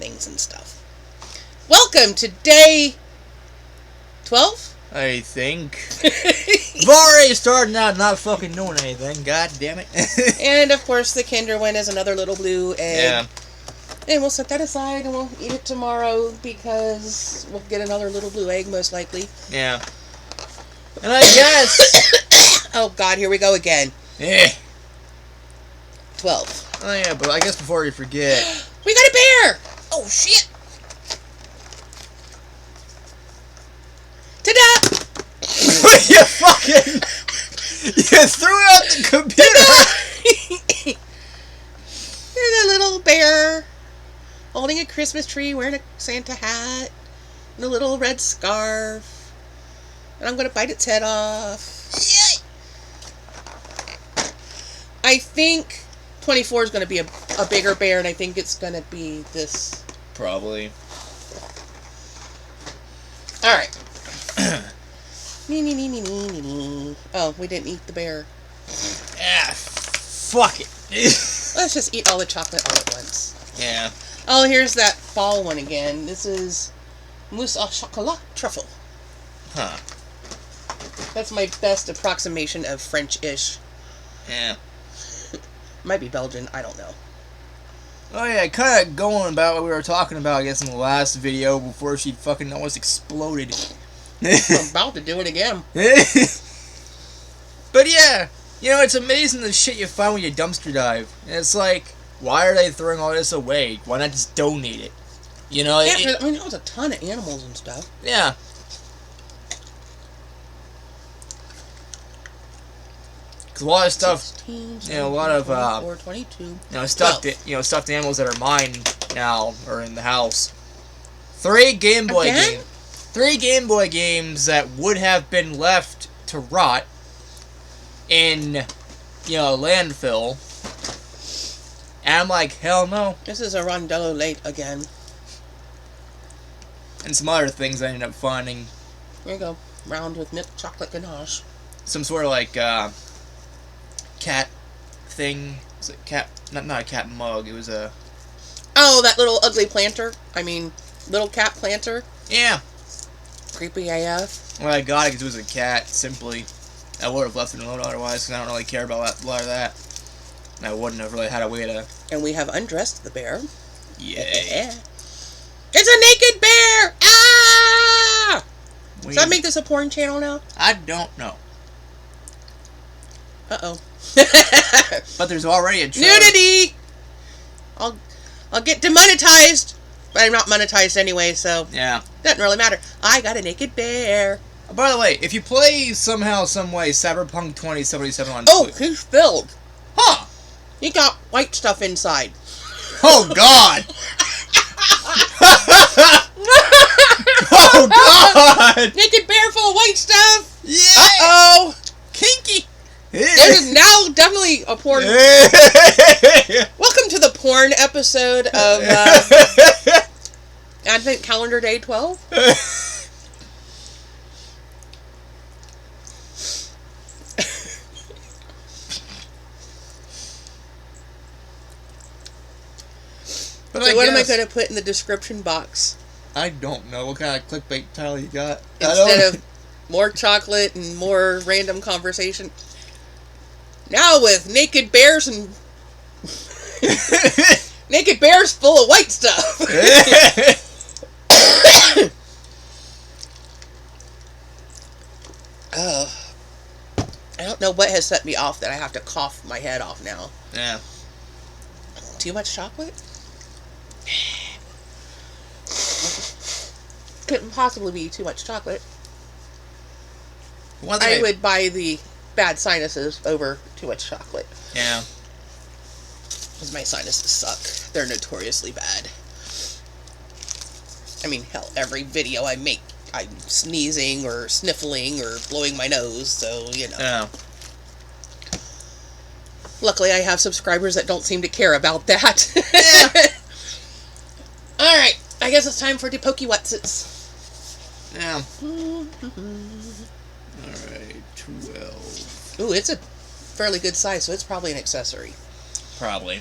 things and stuff. Welcome to day 12? I think. I've already started out not fucking doing anything. God damn it. And of course, the Kinder one is another little blue egg. Yeah. And we'll set that aside and we'll eat it tomorrow because we'll get another little blue egg most likely. Yeah. And I guess. Oh God, here we go again. Yeah. 12. Oh yeah, but I guess before you forget. We got a bear! Oh shit! Ta-da! You fucking. You threw out the computer! There's a little bear holding a Christmas tree, wearing a Santa hat, and a little red scarf. And I'm going to bite its head off. Yay! I think 24 is going to be a bigger bear, and I think it's going to be this. Probably. Alright. Oh, we didn't eat the bear. Ah, fuck it. Let's just eat all the chocolate all at once. Yeah. Oh, here's that fall one again. This is mousse au chocolat truffle. Huh. That's my best approximation of French-ish. Yeah. Might be Belgian, I don't know. Oh yeah, kind of going about what we were talking about, I guess, in the last video before she fucking almost exploded. I'm about to do it again. But yeah, you know, it's amazing the shit you find when you dumpster dive. And it's like, why are they throwing all this away? Why not just donate it? You know? Yeah, I mean, there was a ton of animals and stuff. Yeah. Cause a lot of stuff, 16, 17, you know, a lot of 24, 22, you know, stuffed animals that are mine now are in the house. 3 Game Boy Again? games. 3 Game Boy games that would have been left to rot in, you know, landfill. And I'm like, hell no. This is a Rondello late again. And some other things I ended up finding. There you go. Round with milk chocolate ganache. Some sort of like cat thing. Was it cat? Not a cat mug. It was a. Oh, that little ugly planter. I mean, little cat planter. Yeah. Creepy AF. Well, I got it because it was a cat. Simply, I would have left it alone otherwise because I don't really care about a lot of that. And I wouldn't have really had a way to. And we have undressed the bear. Yeah. It's a naked bear! Ah! We, Should I make this a porn channel now? I don't know. Uh-oh. But there's already a trailer. Nudity! I'll get demonetized. But I'm not monetized anyway, so Yeah. doesn't really matter. I got a naked bear. By the way, if you play somehow, some way, Cyberpunk 2077 on Oh, Switch. he's filled. Huh! He got white stuff inside. Oh God! Oh God! Naked bear full of white stuff. Yeah! Uh-oh. Kinky! It is now definitely a porn. Welcome to the porn episode of Advent Calendar Day 12. But So what am I going to put in the description box? I don't know what kind of clickbait title you got. Instead of more chocolate and more random conversation. Now with naked bears and... naked bears full of white stuff. Oh. I don't know what has set me off that I have to cough my head off now. Yeah. Too much chocolate? Couldn't possibly be too much chocolate. I would buy the bad sinuses over too much chocolate. Yeah. Because my sinuses suck. They're notoriously bad. I mean, hell, every video I make, I'm sneezing or sniffling or blowing my nose, so, you know. Yeah. Luckily, I have subscribers that don't seem to care about that. Yeah. Alright, I guess it's time for the Pokey Whatsits. Yeah. Alright, 12. Ooh, it's a fairly good size, so it's probably an accessory. Probably.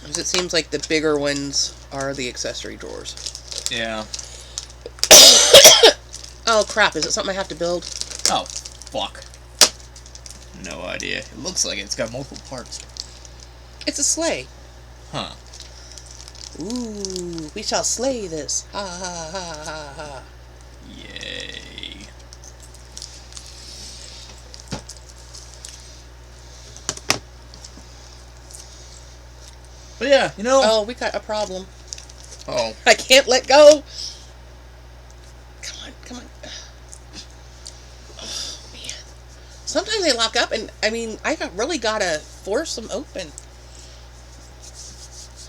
Because it seems like the bigger ones are the accessory drawers. Yeah. Oh, crap. Is it something I have to build? Oh, fuck. No idea. It looks like it. It's got multiple parts. It's a sleigh. Huh. Ooh, we shall slay this. Ha ha ha ha ha. Yay. But yeah, you know... Oh, we got a problem. Oh. I can't let go. Come on, come on. Oh, man. Sometimes they lock up, and, I mean, really gotta force them open.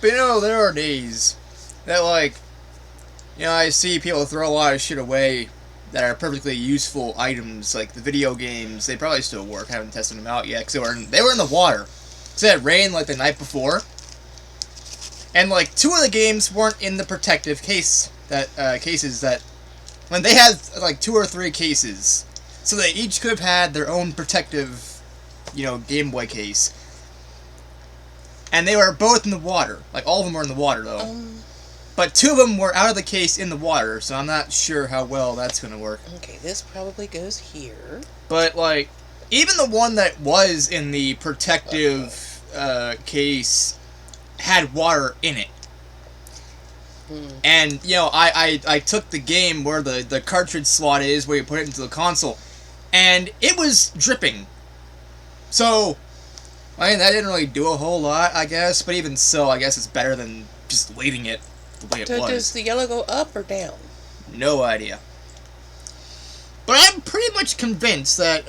But you know, there are days that, like, you know, I see people throw a lot of shit away that are perfectly useful items, like the video games. They probably still work. I haven't tested them out yet, because they were in the water. So it had rained, like, the night before. And, like, 2 of the games weren't in the protective cases that... When they had, like, 2 or 3 cases. So they each could have had their own protective, you know, Game Boy case. And they were both in the water. Like, all of them were in the water, though. But 2 of them were out of the case in the water, so I'm not sure how well that's going to work. Okay, this probably goes here. But, like, even the one that was in the protective case had water in it. And, you know, I took the game where the cartridge slot is, where you put it into the console, and it was dripping. So, I mean, that didn't really do a whole lot, I guess, but even so, I guess it's better than just leaving it the way it was. Does the yellow go up or down? No idea. But I'm pretty much convinced that,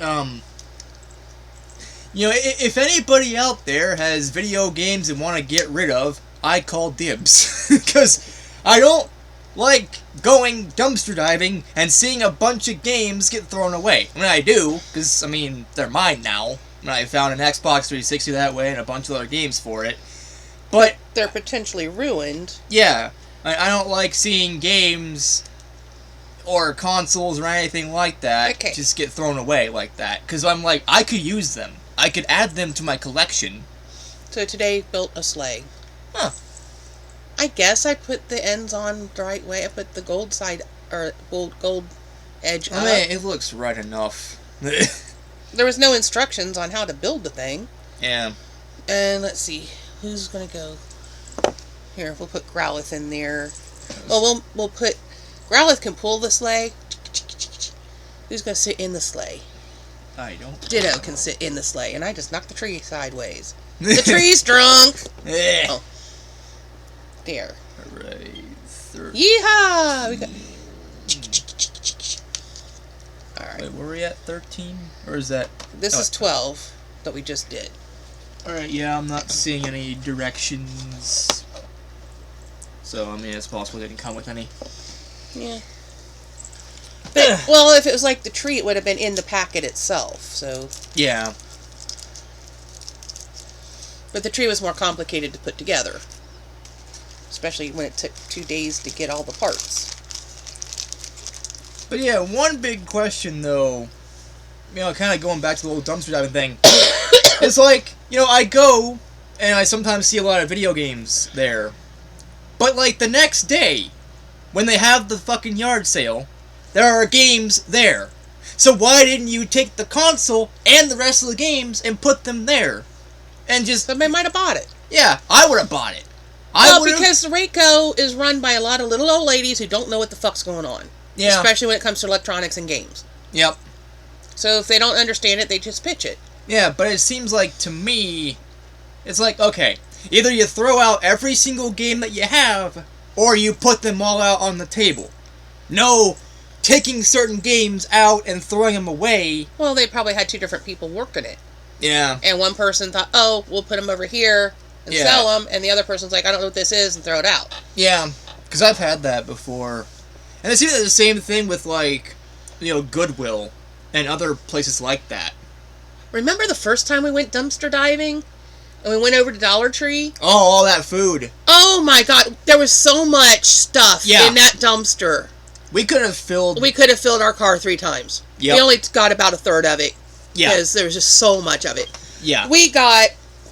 you know, if anybody out there has video games and want to get rid of, I call dibs. Because I don't like going dumpster diving and seeing a bunch of games get thrown away. I mean, I do, because, I mean, they're mine now. And I found an Xbox 360 that way and a bunch of other games for it. But they're potentially ruined. Yeah. I don't like seeing games or consoles or anything like that just get thrown away like that. Because I'm like, I could use them. I could add them to my collection. So today, built a sleigh. Huh. I guess I put the ends on the right way. I put the gold side, or gold edge up. I mean, it looks right enough. There was no instructions on how to build the thing. Yeah. And let's see, who's gonna go? Here, we'll put Growlithe in there. Well, we'll put... Growlithe can pull the sleigh. Who's gonna sit in the sleigh? I don't. Ditto can sit in the sleigh, and I just knocked the tree sideways. The tree's drunk! Oh. There. Alright. Yeehaw! We got... Alright. Wait, were we at 13? Or is that... This is 12 that we just did. Alright, yeah, I'm not seeing any directions. So, I mean, it's possible they didn't come with any. Yeah. But, well, if it was like the tree, it would have been in the packet itself, so... Yeah. But the tree was more complicated to put together. Especially when it took 2 days to get all the parts. But yeah, one big question, though, you know, kind of going back to the whole dumpster diving thing, it's like, you know, I go, and I sometimes see a lot of video games there. But, like, the next day, when they have the fucking yard sale, there are games there. So why didn't you take the console and the rest of the games and put them there? And just... Somebody might have bought it. Yeah, I would have bought it. Well, because Reiko is run by a lot of little old ladies who don't know what the fuck's going on. Yeah. Especially when it comes to electronics and games. Yep. So if they don't understand it, they just pitch it. Yeah, but it seems like, to me, it's like, okay, either you throw out every single game that you have, or you put them all out on the table. No taking certain games out and throwing them away. Well, they probably had 2 different people working it. Yeah. And one person thought, oh, we'll put them over here and sell them, and the other person's like, I don't know what this is, and throw it out. Yeah, because I've had that before. And it's either the same thing with, like, you know, Goodwill and other places like that. Remember the first time we went dumpster diving? And we went over to Dollar Tree? Oh, all that food. Oh my god, there was so much stuff in that dumpster. We could have filled our car 3 times. Yep. We only got about 1/3 of it. Yeah. Because there was just so much of it. Yeah. We got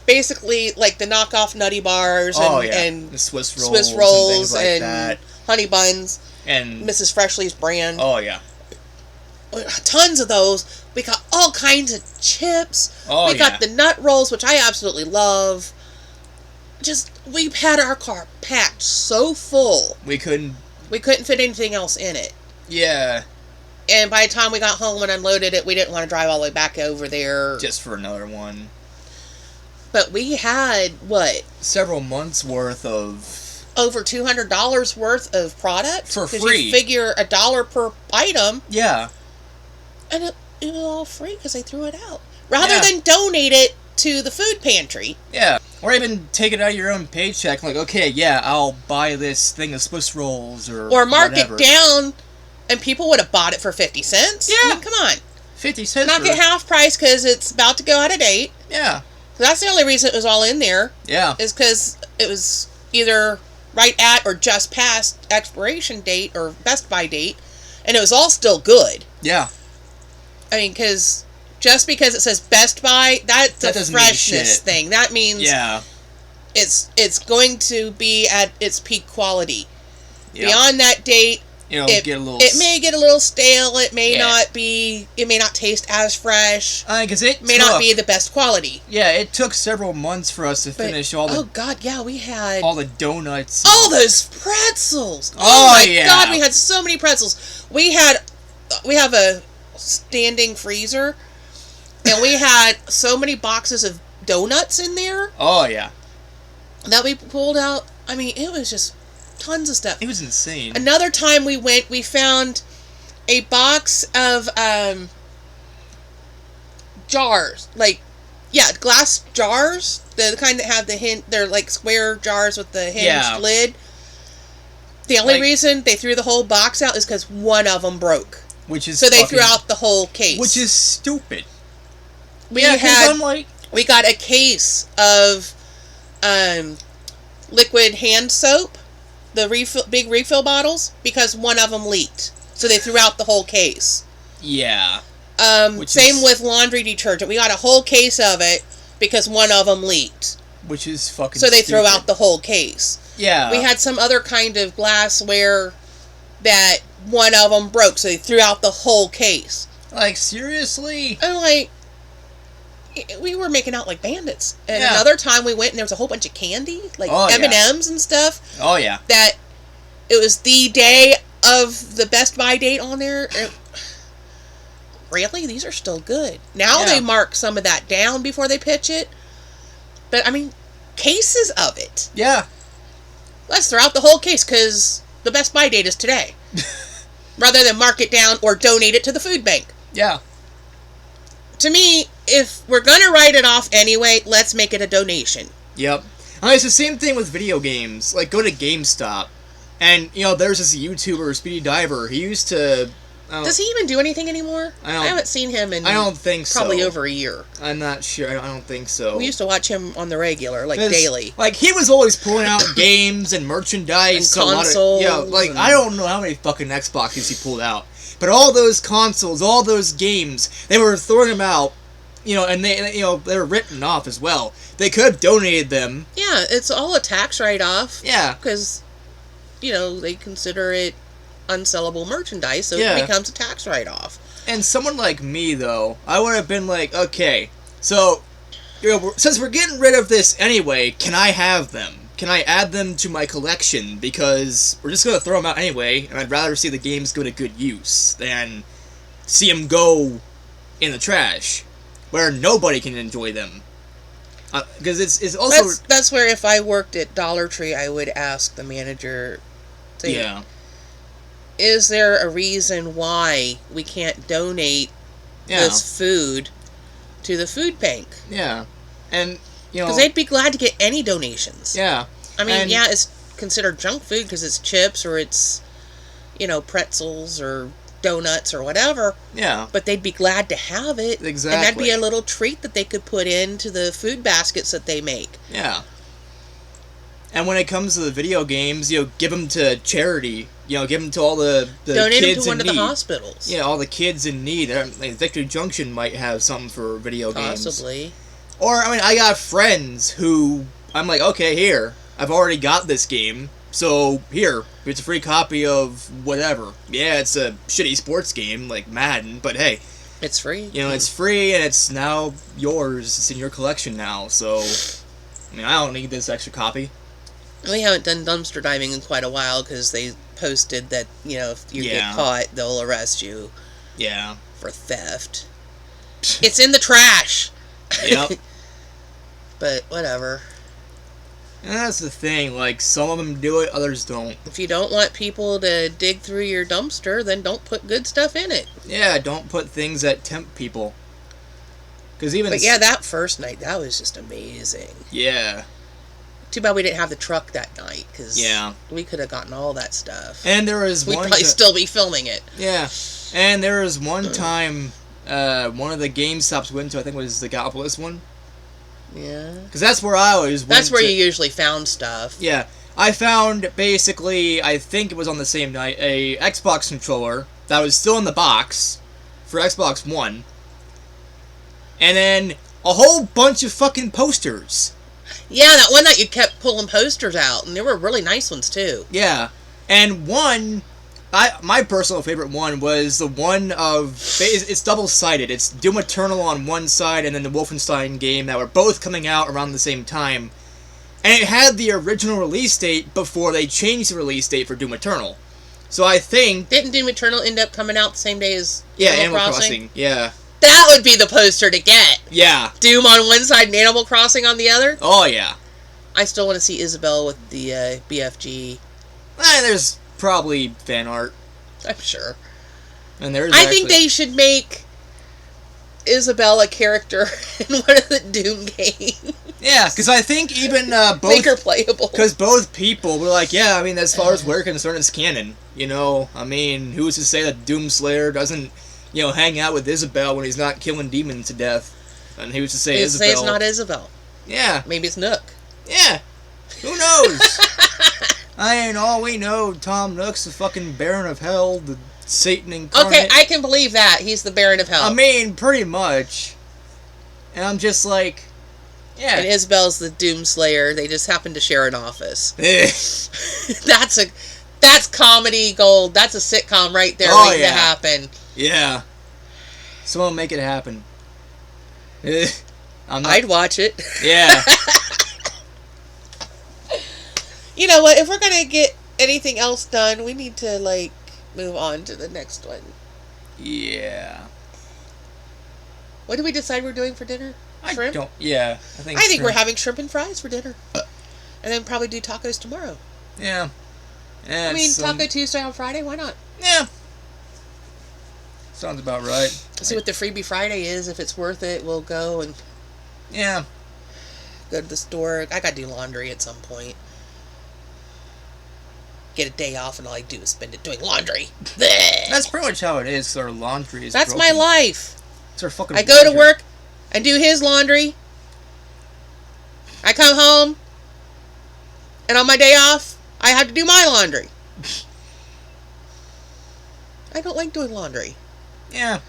basically like the knockoff Nutty Bars and the Swiss rolls, Swiss rolls and things like that. Honey Buns And Mrs. Freshly's brand. Oh yeah, tons of those. We got all kinds of chips. Oh, we got the nut rolls, which I absolutely love. Just, we've had our car packed so full. We couldn't fit anything else in it. Yeah. And by the time we got home and unloaded it, we didn't want to drive all the way back over there. Just for another one. But we had, what? Several months worth of... Over $200 worth of product. For free. Because you figure $1 per item. Yeah. And it was all free because they threw it out. Rather than donate it to the food pantry. Yeah. Or even take it out of your own paycheck. Like, okay, yeah, I'll buy this thing of Swiss rolls or mark whatever. it down, and people would have bought it for 50 cents. Yeah. I mean, come on. 50 cents. Not get half price because it's about to go out of date. Yeah. So that's the only reason it was all in there. Yeah. Is because it was either right at or just past expiration date or best by date, and it was all still good. Yeah. I mean, because just because it says Best Buy, that's a freshness thing. That means it's going to be at its peak quality. Yep. Beyond that date, it may get a little stale. It may not be. It may not taste as fresh. Because it may not be the best quality. Yeah, it took several months for us to finish all the. Oh God, yeah, we had all the donuts. All those pretzels. Oh my God, we had so many pretzels. We have a standing freezer, and we had so many boxes of donuts in there. Oh yeah. That we pulled out. I mean, it was just tons of stuff. It was insane. Another time we went, we found a box of jars, glass jars, the kind that have they're like square jars with the hinged lid. The only reason they threw the whole box out is because one of them broke. So they threw out the whole case. Which is stupid. We got a case of liquid hand soap, the big refill bottles, because one of them leaked. So they threw out the whole case. Yeah. Same with laundry detergent. We got a whole case of it because one of them leaked. Which is fucking So they threw out the whole case. Yeah. We had some other kind of glassware that one of them broke, so they threw out the whole case. Like, seriously? I'm like, we were making out like bandits. And another time we went and there was a whole bunch of candy, like M&Ms and stuff. Oh, yeah. That it was the day of the Best Buy date on there. Really? These are still good. Now they mark some of that down before they pitch it. But, I mean, cases of it. Yeah. Let's throw out the whole case because the Best Buy date is today. Rather than mark it down or donate it to the food bank. Yeah. To me, if we're going to write it off anyway, let's make it a donation. Yep. It's the same thing with video games. Like, go to GameStop. And, there's this YouTuber, Speedy Diver. He used to... Does he even do anything anymore? I haven't seen him in... I don't think so. Probably over a year. I'm not sure. I don't think so. We used to watch him on the regular, daily. Like, he was always pulling out games and merchandise. And consoles. I don't know how many fucking Xboxes he pulled out. But all those consoles, all those games, they were throwing them out, and they were written off as well. They could have donated them. Yeah, it's all a tax write-off. Yeah. Because, they consider it unsellable merchandise, so it becomes a tax write-off. And someone like me, though, I would have been like, okay, so, since we're getting rid of this anyway, can I have them? Can I add them to my collection? Because we're just going to throw them out anyway, and I'd rather see the games go to good use than see them go in the trash, where nobody can enjoy them. Because it's also... That's where if I worked at Dollar Tree, I would ask the manager... Is there a reason why we can't donate this food to the food bank? Yeah. And, because they'd be glad to get any donations. Yeah. I mean, it's considered junk food because it's chips or it's, pretzels or donuts or whatever. Yeah. But they'd be glad to have it. Exactly. And that'd be a little treat that they could put into the food baskets that they make. Yeah. And when it comes to the video games, give them to charity. Give them to all the donate kids them to one in of need. the hospitals. Yeah, all the kids in need. Victory Junction might have something for video games. Possibly. Or, I mean, I got friends who I'm like, okay, here, I've already got this game, so here, here's a free copy of whatever. Yeah, it's a shitty sports game like Madden, but hey, It's free. you know, it's free and it's now yours. It's in your collection now, so I mean, I don't need this extra copy. We haven't done dumpster diving in quite a while because they posted that, if you get caught, they'll arrest you Yeah. for theft. It's in the trash. Yep. But whatever. And that's the thing, like, some of them do it, others don't. If you don't want people to dig through your dumpster, then don't put good stuff in it. Yeah, don't put things that tempt people. But yeah, that first night, that was just amazing. Yeah. Too bad we didn't have the truck that night, because Yeah. we could have gotten all that stuff. And there was We'd probably still be filming it. Yeah. And there was one time, one of the GameStops we went to, I think it was the Gallipolis one. Yeah. Because that's where I always went. That's where you usually found stuff. Yeah. I found, basically, I think it was on the same night, a Xbox controller that was still in the box for Xbox One. And then a whole bunch of fucking posters. Yeah, that one night you kept pulling posters out, and they were really nice ones, too. Yeah. And one, my personal favorite one was the one of, it's double-sided. It's Doom Eternal on one side and then the Wolfenstein game that were both coming out around the same time. And it had the original release date before they changed the release date for Doom Eternal. So I think... Didn't Doom Eternal end up coming out the same day as Animal Crossing? Yeah. That would be the poster to get. Yeah. Doom on one side and Animal Crossing on the other. Oh, yeah. I still want to see Isabelle with the BFG. There's probably fan art. I'm sure. And there's I think they should make Isabelle a character in one of the Doom games. Yeah, because I think even both... Make her playable. Because both people were like, yeah, I mean, as far as we're concerned, it's canon. You know, I mean, who's to say that Doomslayer doesn't, hang out with Isabelle when he's not killing demons to death? And who's to say Isabelle... say it's not Isabelle. Yeah. Maybe it's Nook. Yeah. Who knows? All we know, Tom Nook's the fucking Baron of Hell, the Satan incarnate. Okay, I can believe that. He's the Baron of Hell. I mean, pretty much. And I'm just like... Yeah. And Isabel's the Doomslayer. They just happen to share an office. That's comedy gold. That's a sitcom right there waiting to happen. Yeah. Someone make it happen. I'd watch it. Yeah. You know what? If we're going to get anything else done, we need to, move on to the next one. Yeah. What did we decide we're doing for dinner? Shrimp? I think we're having shrimp and fries for dinner. And then probably do tacos tomorrow. Yeah. I mean, Taco Tuesday on Friday, why not? Yeah. Sounds about right. See what the Freebie Friday is. If it's worth it, we'll go and... Yeah. Go to the store. I gotta do laundry at some point. Get a day off and all I do is spend it doing laundry. That's pretty much how it is, 'cause our laundry is That's broken. my life. It's our fucking I go to work and do his laundry. I come home, and on my day off, I have to do my laundry. I don't like doing laundry. Yeah.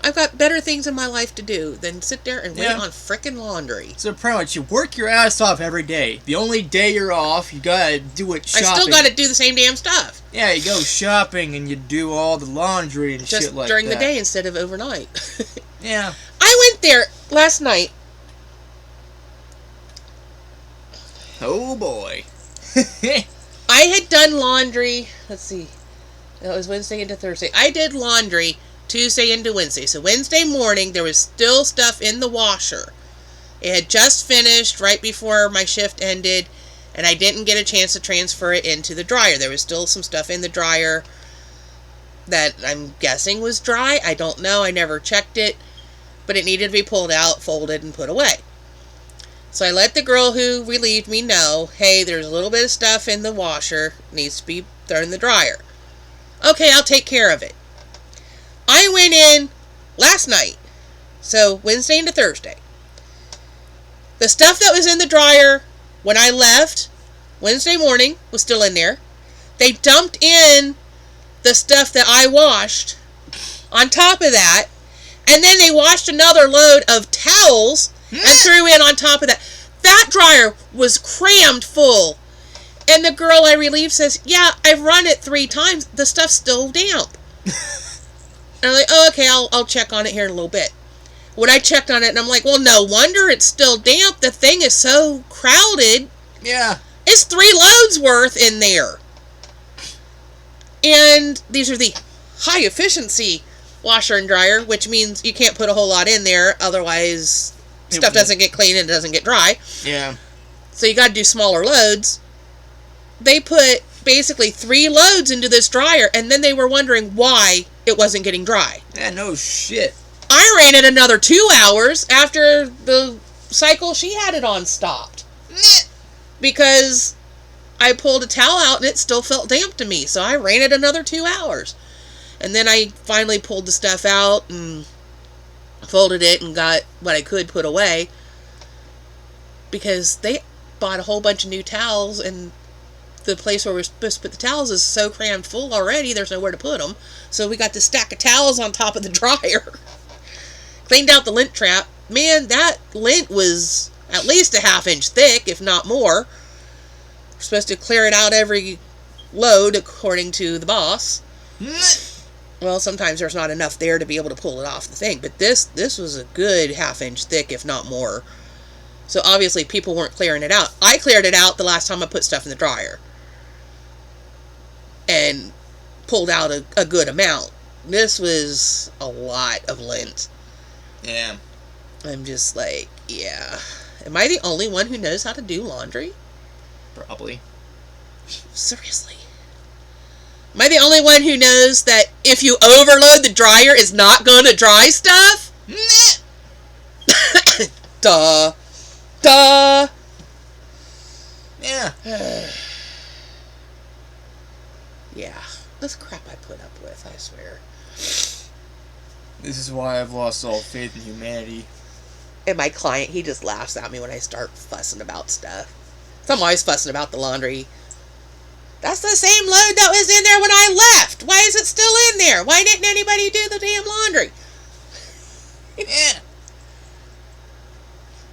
I've got better things in my life to do than sit there and wait on frickin' laundry. So pretty much, you work your ass off every day. The only day you're off, you gotta do it shopping. I still gotta do the same damn stuff. Yeah, you go shopping and you do all the laundry and Just shit like that. during the day instead of overnight. Yeah. I went there last night. Oh boy. I had done laundry, let's see, it was Wednesday into Thursday. I did laundry Tuesday into Wednesday. So Wednesday morning, there was still stuff in the washer. It had just finished right before my shift ended, and I didn't get a chance to transfer it into the dryer. There was still some stuff in the dryer that I'm guessing was dry. I don't know. I never checked it, but it needed to be pulled out, folded, and put away. So I let the girl who relieved me know, hey, there's a little bit of stuff in the washer, needs to be thrown in the dryer. Okay, I'll take care of it. I went in last night, so Wednesday into Thursday. The stuff that was in the dryer when I left Wednesday morning was still in there. They dumped in the stuff that I washed on top of that, and then they washed another load of towels and threw in on top of that. That dryer was crammed full. And the girl I relieved says, yeah, I've run it 3 times. The stuff's still damp. And I'm like, oh, okay, I'll check on it here in a little bit. When I checked on it, and I'm like, well, no wonder it's still damp. The thing is so crowded. Yeah. It's 3 loads worth in there. And these are the high efficiency washer and dryer, which means you can't put a whole lot in there. Otherwise, stuff doesn't get clean and it doesn't get dry. Yeah. So you got to do smaller loads. They put basically 3 loads into this dryer, and then they were wondering why it wasn't getting dry. Yeah, no shit. I ran it another 2 hours after the cycle she had it on stopped. Because I pulled a towel out and it still felt damp to me, so I ran it another 2 hours. And then I finally pulled the stuff out and folded it and got what I could put away. Because they bought a whole bunch of new towels, and the place where we're supposed to put the towels is so crammed full already, there's nowhere to put them. So we got this stack of towels on top of the dryer. Cleaned out the lint trap. Man, that lint was at least a ½ inch thick, if not more. We're supposed to clear it out every load, according to the boss. Well, sometimes there's not enough there to be able to pull it off the thing, but this was a good ½ inch thick, if not more. So obviously people weren't clearing it out. I cleared it out the last time I put stuff in the dryer. And pulled out a good amount. This was a lot of lint. Yeah. I'm just like, yeah. Am I the only one who knows how to do laundry? Probably. Seriously. Am I the only one who knows that if you overload the dryer, it's not going to dry stuff? Duh. Duh. Yeah. Yeah. This crap I put up with, I swear. This is why I've lost all faith in humanity. And my client, he just laughs at me when I start fussing about stuff. So I'm always fussing about the laundry. That's the same load that was in there when I left. Why is it still in there? Why didn't anybody do the damn laundry? Yeah.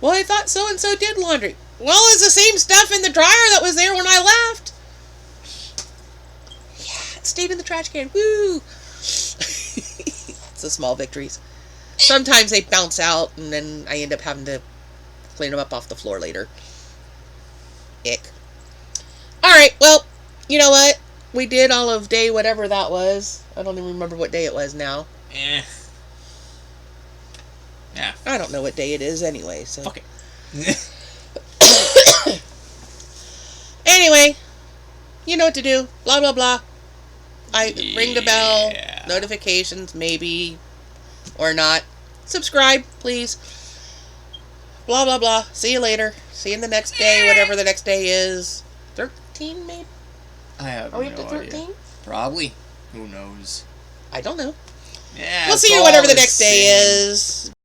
Well, I thought so-and-so did laundry. Well, it's the same stuff in the dryer that was there when I left. Yeah, it stayed in the trash can. Woo! It's the small victories. Sometimes they bounce out, and then I end up having to clean them up off the floor later. Ick. Alright, well, you know what? We did all of day whatever that was. I don't even remember what day it was now. Yeah. I don't know what day it is anyway, so. Okay. Anyway, you know what to do. Blah, blah, blah. Ring the bell. Notifications, maybe. Or not. Subscribe, please. Blah, blah, blah. See you later. See you in the next day, whatever the next day is. 13, maybe? I have Are we no up to 13? idea. Probably. Who knows? I don't know. Yeah. We'll see you whatever the next day is.